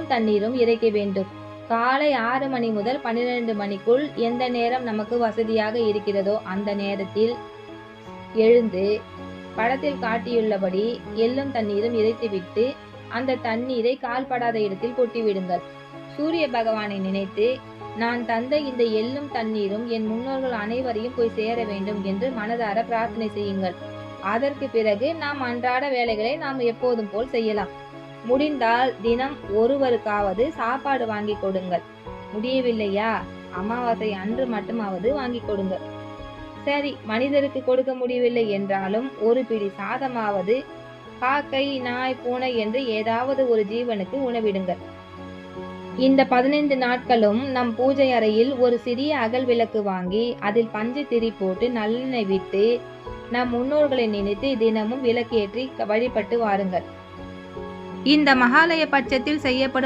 எள்ளும் தண்ணீரும் இறைக்க வேண்டும். காலை 6 மணி முதல் 12 மணிக்குள் எந்த நேரம் நமக்கு வசதியாக இருக்கிறதோ அந்த நேரத்தில் எழுந்து படத்தில் காட்டியுள்ளபடி எள்ளும் தண்ணீரும் இறைத்துவிட்டு அந்த தண்ணீரை கால்படாத இடத்தில் கொட்டிவிடுங்கள். சூரிய பகவானை நினைத்து, நான் தந்த இந்த எள்ளும் தண்ணீரும் என் முன்னோர்கள் அனைவரையும் போய் சேர வேண்டும் என்று மனதார பிரார்த்தனை செய்யுங்கள். அதற்கு பிறகு நாம் அன்றாட வேலைகளை நாம் எப்போதும் போல் செய்யலாம். முடிந்தால் தினம் ஒருவருக்காவது சாப்பாடு வாங்கி கொடுங்கள். முடியவில்லையா, அமாவாசை அன்று மட்டுமாவது வாங்கி கொடுங்க. சரி, மனிதருக்கு கொடுக்க முடியவில்லை என்றாலும் ஒரு பிடி சாதமாவது காக்கை, நாய், பூனை என்று ஏதாவது ஒரு ஜீவனுக்கு உணவிடுங்கள். இந்த 15 நாட்களும் நம் பூஜை அறையில் ஒரு சிறிய அகல் விளக்கு வாங்கி அதில் பஞ்சு திரி போட்டு நல்லெண்ணெய் விட்டு நம் முன்னோர்களை நினைத்து தினமும் விளக்கேற்றி வழிபட்டு வாருங்கள். இந்த மகாலய பட்சத்தில் செய்யப்படும்